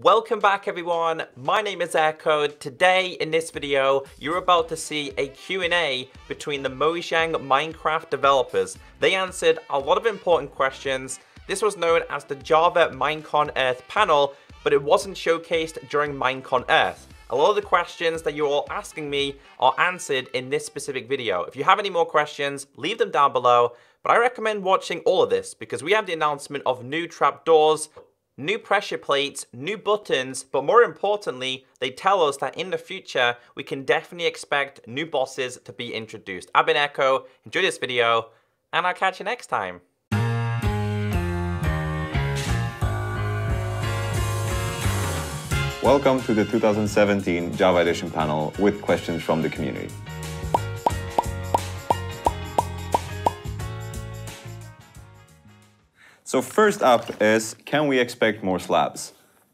Welcome back everyone, my name is Echo. Today in this video, you're about to see a Q&A between the Mojang Minecraft developers. They answered a lot of important questions. This was known as the Java Minecon Earth panel, but it wasn't showcased during Minecon Earth. A lot of the questions that you're all asking me are answered in this specific video. If you have any more questions, leave them down below, but I recommend watching all of this because we have the announcement of new trapdoors, new pressure plates, new buttons, but more importantly, they tell us that in the future, we can definitely expect new bosses to be introduced. I've been Echo, enjoy this video, and I'll catch you next time. Welcome to the 2017 Java Edition panel with questions from the community. So first up is, can we expect more slabs?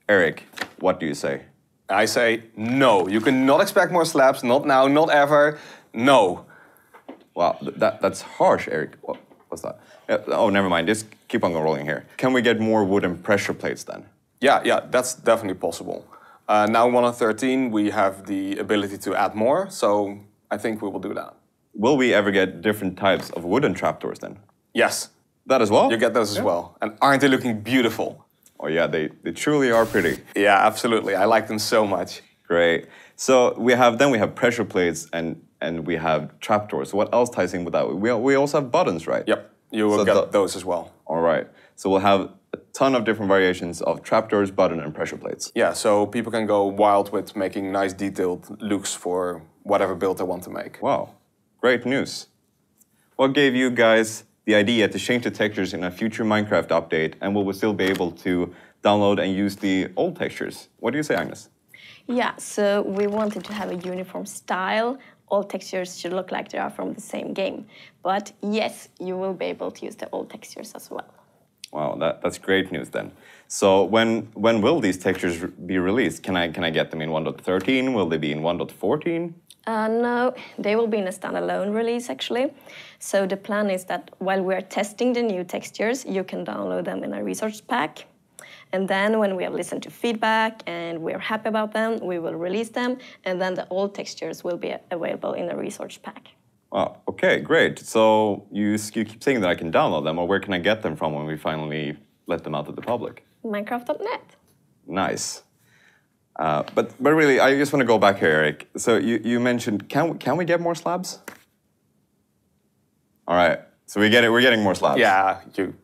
Eric, what do you say? I say no. You cannot expect more slabs, not now, not ever, no. Wow, that's harsh, Eric. What's that? Oh, never mind, just keep on rolling here. Can we get more wooden pressure plates then? Yeah, that's definitely possible. Now 1.13, we have the ability to add more, so I think we will do that. Will we ever get different types of wooden trapdoors then? Yes. That as well? You get those as well. And aren't they looking beautiful? Oh yeah, they truly are pretty. Yeah, absolutely. I like them so much. Great. So we have pressure plates and we have trapdoors. What else ties in with that? We also have buttons, right? Yep, you will get those as well. All right. So we'll have a ton of different variations of trapdoors, button, and pressure plates. Yeah, so people can go wild with making nice detailed looks for whatever build they want to make. Wow, great news. What gave you guys the idea to change the textures in a future Minecraft update, and will we still be able to download and use the old textures? What do you say, Agnes? Yeah, so we wanted to have a uniform style. All textures should look like they are from the same game. But yes, you will be able to use the old textures as well. Wow, that's great news then. So when will these textures be released? Can I get them in 1.13? Will they be in 1.14? No, they will be in a standalone release actually. So the plan is that while we're testing the new textures, you can download them in a resource pack. And then when we have listened to feedback and we're happy about them, we will release them. And then the old textures will be available in a resource pack. Wow, okay, great. So you keep saying that I can download them, or where can I get them from when we finally let them out to the public? Minecraft.net. Nice. But really, I just want to go back here, Eric. So you mentioned, can we get more slabs? All right, so we're getting more slabs. Yeah,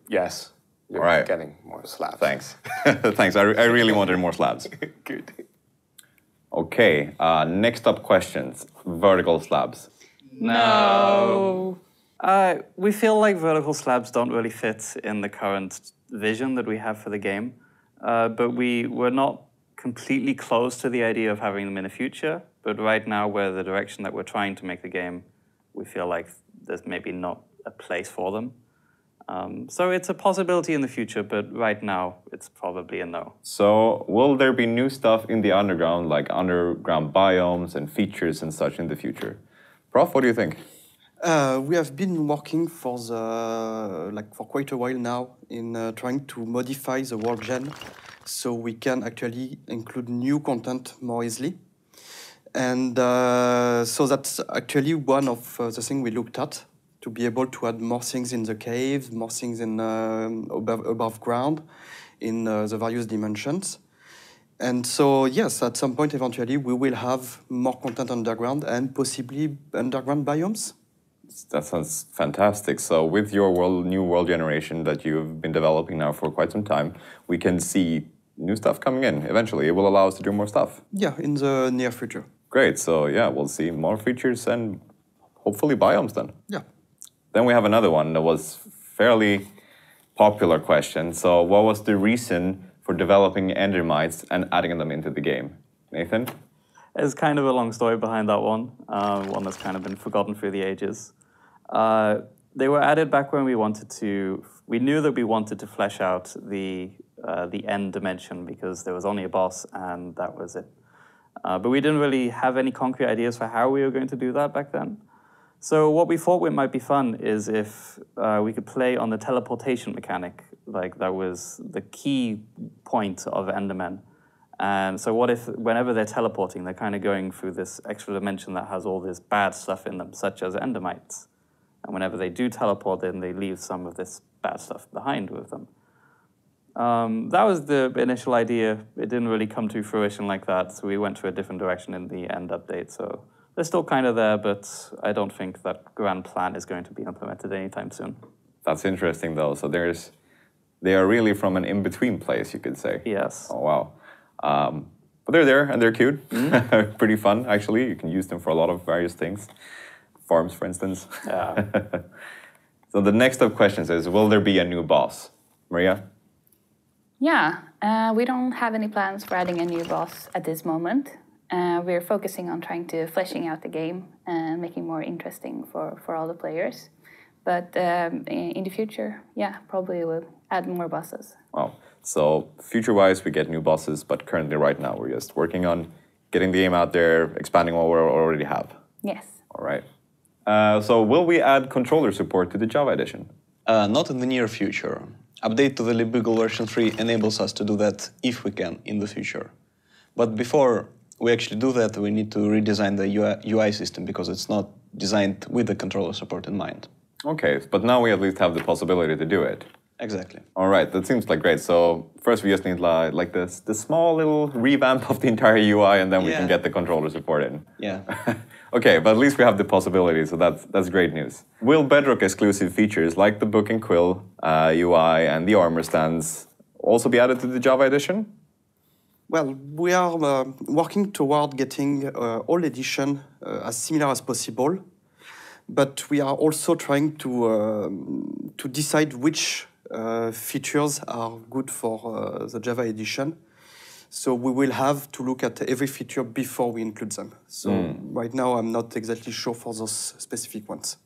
yes. You're All right. getting more slabs. Thanks. Thanks, I really wanted more slabs. Good. Okay, next up questions. Vertical slabs. No. We feel like vertical slabs don't really fit in the current vision that we have for the game. But we're not completely close to the idea of having them in the future. But right now, where the direction that we're trying to make the game, we feel like there's maybe not a place for them. So it's a possibility in the future, but right now, it's probably a no. So will there be new stuff in the underground, like underground biomes and features and such in the future? Prof, what do you think? We have been working for quite a while now in trying to modify the world gen so we can actually include new content more easily. And so that's actually one of the things we looked at, to be able to add more things in the cave, more things in above ground, in the various dimensions. And so, yes, at some point, eventually, we will have more content underground and possibly underground biomes. That sounds fantastic. So with your new world generation that you've been developing now for quite some time, we can see new stuff coming in eventually. It will allow us to do more stuff. Yeah, in the near future. Great. So yeah, we'll see more features and hopefully biomes then. Yeah. Then we have another one that was fairly popular question. So what was the reason for developing Endermites and adding them into the game? Nathan? There's kind of a long story behind that one that's kind of been forgotten through the ages. They were added back when we knew that we wanted to flesh out the end dimension because there was only a boss and that was it. But we didn't really have any concrete ideas for how we were going to do that back then. So what we thought might be fun is if we could play on the teleportation mechanic, like that was the key point of Endermen. And so what if, whenever they're teleporting, they're kind of going through this extra dimension that has all this bad stuff in them, such as Endermites. And whenever they do teleport, then they leave some of this bad stuff behind with them. That was the initial idea. It didn't really come to fruition like that, so we went to a different direction in the end update. So they're still kind of there, but I don't think that grand plan is going to be implemented anytime soon. That's interesting, though. So they are really from an in-between place, you could say. Yes. Oh, wow. But they're there, and they're cute. Pretty fun, actually. You can use them for a lot of various things. Farms, for instance. Yeah. So the next up questions is, will there be a new boss? Maria? Yeah, we don't have any plans for adding a new boss at this moment. We're focusing on trying to fleshing out the game and making more interesting for all the players. But in the future, yeah, probably we'll add more bosses. Wow. So future-wise, we get new bosses, but currently right now we're just working on getting the game out there, expanding what we already have. Yes. All right. So will we add controller support to the Java edition? Not in the near future. Update to the libvigal version 3 enables us to do that if we can in the future. But before we actually do that, we need to redesign the UI system because it's not designed with the controller support in mind. Okay, but now we at least have the possibility to do it. Exactly. All right, that seems like great. So first we just need like this small little revamp of the entire UI, and then we can get the controller support in. Yeah. Okay, but at least we have the possibility, so that's great news. Will Bedrock exclusive features like the book and quill UI and the armor stands also be added to the Java edition? Well, we are working toward getting all edition as similar as possible, but we are also trying to decide which features are good for the Java edition. So we will have to look at every feature before we include them. So right now, I'm not exactly sure for those specific ones.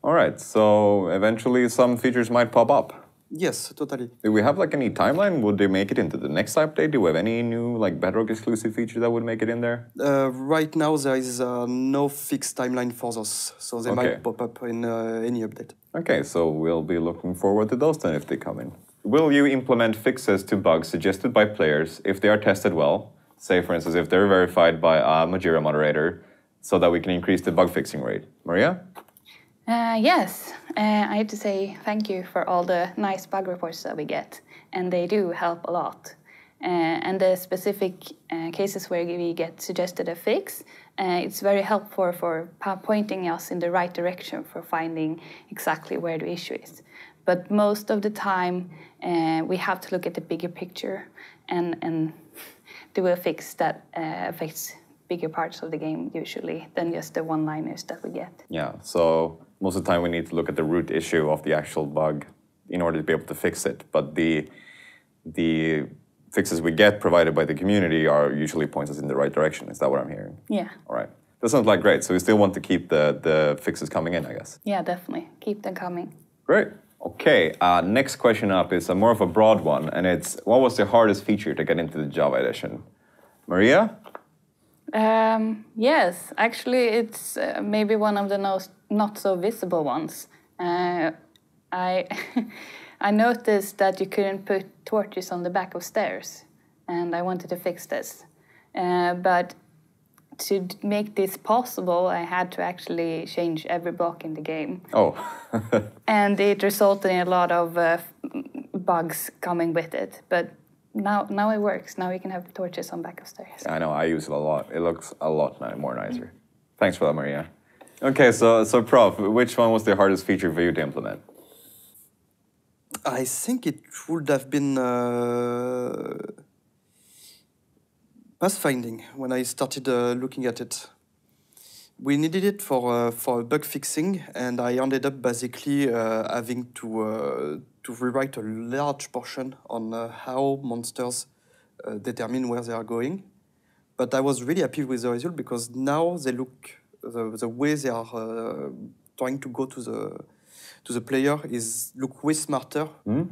All right, so eventually some features might pop up. Yes, totally. Do we have like any timeline? Would they make it into the next update? Do we have any new like Bedrock exclusive feature that would make it in there? Right now, there is no fixed timeline for those, so they might pop up in any update. Okay, so we'll be looking forward to those then if they come in. Will you implement fixes to bugs suggested by players if they are tested well? Say, for instance, if they're verified by a Majira moderator, so that we can increase the bug fixing rate. Maria? Yes, I have to say thank you for all the nice bug reports that we get, and they do help a lot. And the specific cases where we get suggested a fix, it's very helpful for pointing us in the right direction for finding exactly where the issue is. But most of the time, we have to look at the bigger picture and do a fix that affects bigger parts of the game usually than just the one-liners that we get. Yeah, so most of the time we need to look at the root issue of the actual bug in order to be able to fix it. But the fixes we get provided by the community are usually points us in the right direction. Is that what I'm hearing? Yeah. All right. That sounds like great. So we still want to keep the fixes coming in, I guess. Yeah, definitely. Keep them coming. Great. Okay, next question up is more of a broad one, and it's, what was the hardest feature to get into the Java edition? Maria? Yes, actually it's maybe one of the not so visible ones. I I noticed that you couldn't put torches on the back of stairs, and I wanted to fix this. But to make this possible, I had to actually change every block in the game. Oh. And it resulted in a lot of bugs coming with it. But now it works. Now we can have the torches on back of stairs. I know, I use it a lot. It looks a lot more nicer. Thanks for that, Maria. Okay, so Prof, which one was the hardest feature for you to implement? I think it would have been pathfinding when I started looking at it. We needed it for bug fixing, and I ended up basically having to rewrite a large portion on how monsters determine where they are going. But I was really happy with the result because now they look the way they are trying to go to the player look way smarter Yeah,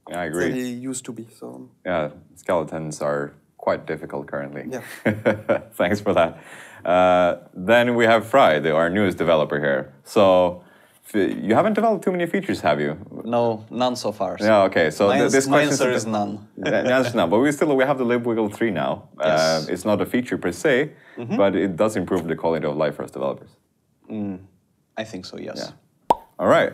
I agree. than they used to be. So Yeah, skeletons are quite difficult currently. Yeah. Thanks for that. Then we have Fry, our newest developer here. So You haven't developed too many features, have you? No, none so far. Yeah, okay. So this my question answer is none. The answer is none. But we have the LibWiggle 3 now. Yes. It's not a feature per se, but it does improve the quality of life for us developers. I think so, yes. Yeah. All right.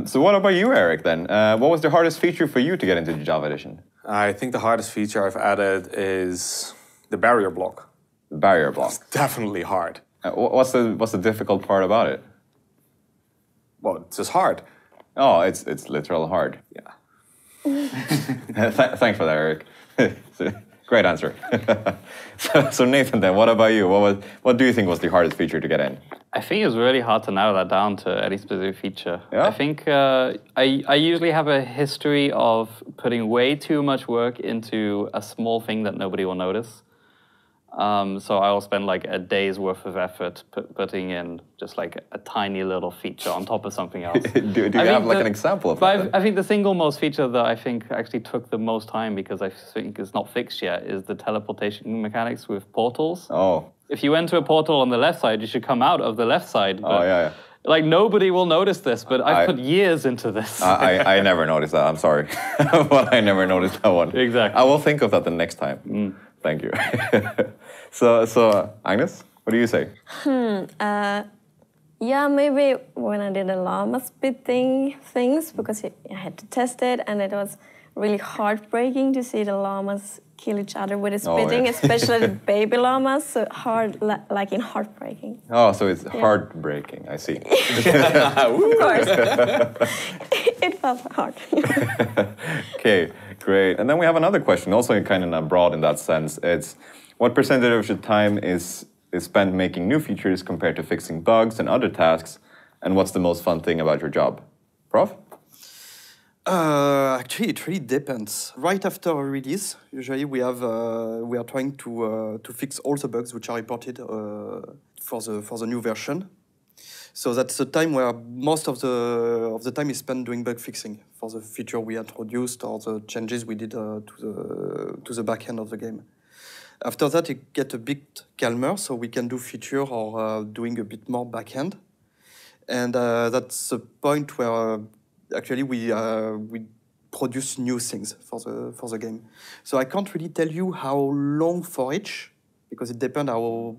So what about you, Eric, then? What was the hardest feature for you to get into the Java edition? I think the hardest feature I've added is the barrier block. The barrier block. It's definitely hard. What's the difficult part about it? Well, it's just hard. Oh, it's literal hard. Yeah. Thanks for that, Eric. Great answer. so Nathan, then, what about you? What do you think was the hardest feature to get in? I think it's really hard to narrow that down to any specific feature. Yeah? I think I usually have a history of putting way too much work into a small thing that nobody will notice. So I will spend like a day's worth of effort putting in just like a tiny little feature on top of something else. do you have like an example of that? I think the single most feature that I think actually took the most time because I think it's not fixed yet is the teleportation mechanics with portals. Oh. If you enter a portal on the left side, you should come out of the left side. Oh, yeah. Like, nobody will notice this, but I've put years into this. I never noticed that, I'm sorry. But I never noticed that one. Exactly. I will think of that the next time. Thank you. So Agnes, what do you say? Yeah, maybe when I did the llama spitting things, because I had to test it, and it was really heartbreaking to see the llamas kill each other with the spitting, especially the baby llamas, so hard, like in heartbreaking. Oh, so it's heartbreaking, I see. Of course. It felt hard. Okay, great. And then we have another question, also kind of broad in that sense. It's what percentage of your time is spent making new features compared to fixing bugs and other tasks? And what's the most fun thing about your job? Prof? Actually, it really depends. Right after a release, usually we are trying to fix all the bugs which are reported for the new version. So that's the time where most of the time is spent doing bug fixing for the feature we introduced or the changes we did to the back end of the game. After that, it gets a bit calmer, so we can do feature or doing a bit more back end. And that's the point where actually we produce new things for the game. So I can't really tell you how long for each, because it depends how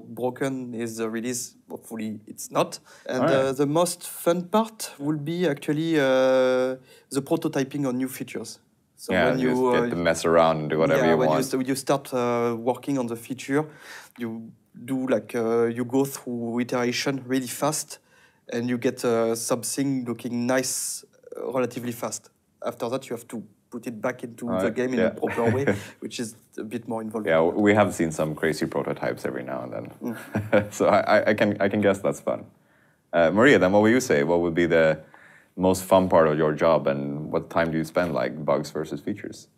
broken is the release. Hopefully it's not. And the most fun part will be actually the prototyping on new features. So yeah, when you get to mess around and do whatever you want. When you start working on the feature, you do you go through iteration really fast, and you get something looking nice relatively fast. After that, you have to put it back into the game in a proper way, which is a bit more involved. Yeah, we have seen some crazy prototypes every now and then. So I can guess that's fun. Maria, then what will you say? What would be the most fun part of your job, and what time do you spend like bugs versus features?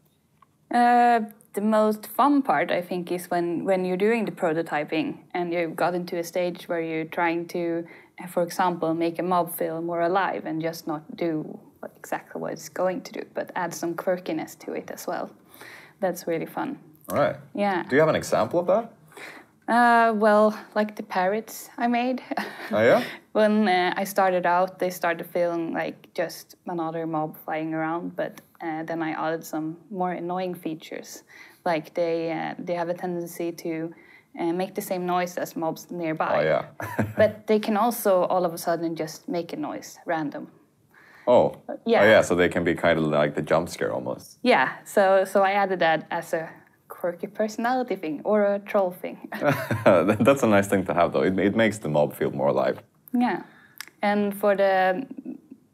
The most fun part, I think, is when you're doing the prototyping and you've got into a stage where you're trying to, for example, make a mob feel more alive and just not do exactly what it's going to do, but add some quirkiness to it as well. That's really fun. All right. Yeah. Do you have an example of that? Well, like the parrots I made. Oh, yeah? When I started out, they started feeling like just another mob flying around, but then I added some more annoying features. Like they have a tendency to make the same noise as mobs nearby. Oh, yeah. But they can also all of a sudden just make a noise, random. Oh. Yeah. Oh, yeah, so they can be kind of like the jump scare almost. Yeah, so I added that as a quirky personality thing or a troll thing. That's a nice thing to have, though. It makes the mob feel more alive. Yeah, and for the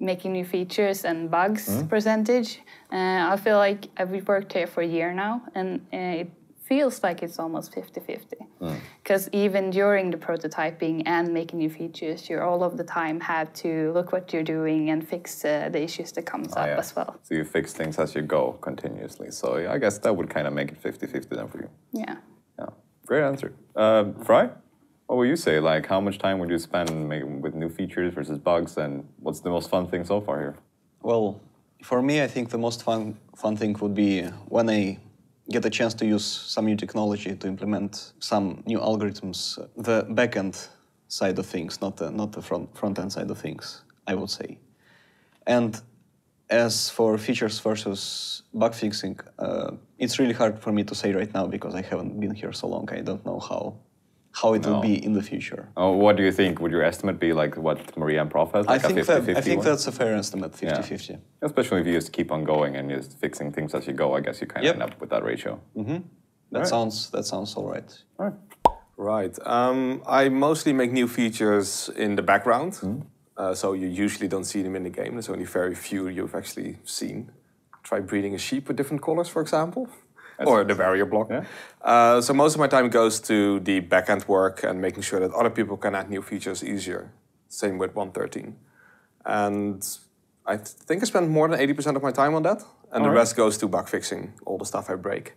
making new features and bugs percentage, I feel like I've worked here for a year now, and it feels like it's almost 50-50. Because even during the prototyping and making new features, you all of the time have to look what you're doing and fix the issues that comes up as well. So you fix things as you go continuously. So I guess that would kind of make it 50-50 then for you. Yeah. Yeah, great answer. Fry, what would you say? Like, how much time would you spend with new features versus bugs, and what's the most fun thing so far here? Well, for me, I think the most fun thing would be when I get a chance to use some new technology to implement some new algorithms, the back-end side of things, not the front-end side of things. I would say. And as for features versus bug fixing, it's really hard for me to say right now because I haven't been here so long. I don't know how it will be in the future. Oh, what do you think? Would your estimate be like what Maria and Prof has? Like I think that's a fair estimate, 50-50. Yeah. Especially if you just keep on going and just fixing things as you go, I guess you kind of end up with that ratio. That sounds all right. All right. Right. I mostly make new features in the background, so you usually don't see them in the game. There's only very few you've actually seen. Try breeding a sheep with different colors, for example. Or the barrier block. Yeah. So most of my time goes to the back-end work and making sure that other people can add new features easier. Same with 1.13. And I think I spend more than 80% of my time on that. And the rest goes to bug fixing, all the stuff I break.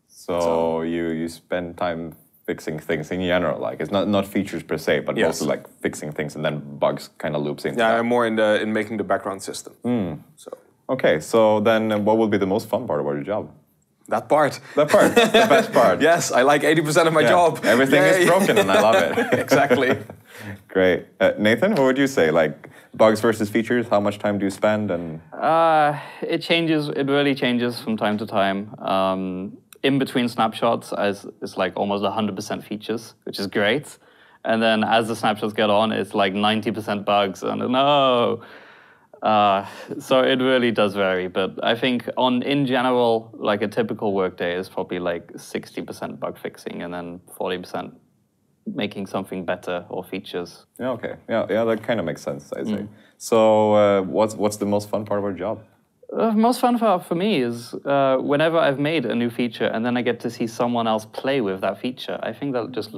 So you spend time fixing things in general, like it's not features per se, but mostly like fixing things and then bugs kind of loops into that. I'm more in making the background system. So. Okay, so then what will be the most fun part about your job? That part. That part, the best part. Yes, I like 80% of my job. Everything is broken and I love it. Exactly. Great. Nathan, what would you say? Like bugs versus features, how much time do you spend? And it changes, it really changes from time to time. In between snapshots, it's like almost 100% features, which is great. And then as the snapshots get on, it's like 90% bugs and no. So it really does vary, but I think in general, like a typical workday is probably like 60% bug fixing and then 40% making something better or features. Yeah, okay. Yeah, that kind of makes sense, I'd say. So what's the most fun part of our job? Most fun for me is whenever I've made a new feature and then I get to see someone else play with that feature. I think that just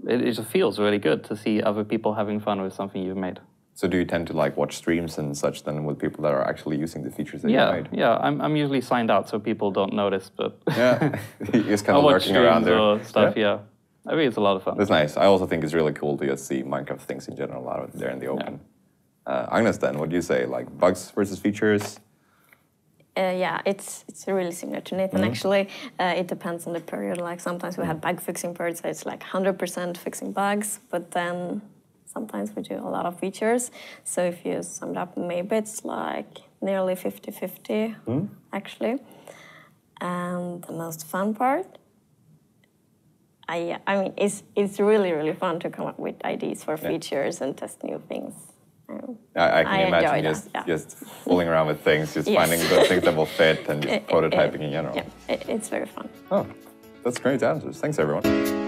it just feels really good to see other people having fun with something you've made. So do you tend to like watch streams and such then with people that are actually using the features that you made? Yeah, I'm usually signed out so people don't notice, but yeah, you're just kind of lurking around there. Or stuff, yeah. I think it's a lot of fun. That's nice. I also think it's really cool to just see Minecraft things in general out there in the open. Agnes, then, what do you say? Like bugs versus features? Yeah, it's really similar to Nathan, actually. It depends on the period. Like sometimes we have bug fixing periods, so it's like 100% fixing bugs, but then sometimes we do a lot of features. So if you sum it up, maybe it's like nearly 50-50, actually. And the most fun part, I mean, it's really, really fun to come up with ideas for features and test new things. I can imagine just fooling around with things, just finding good things that will fit and just prototyping in general. Yeah, it's very fun. Oh, that's great answers. Thanks, everyone.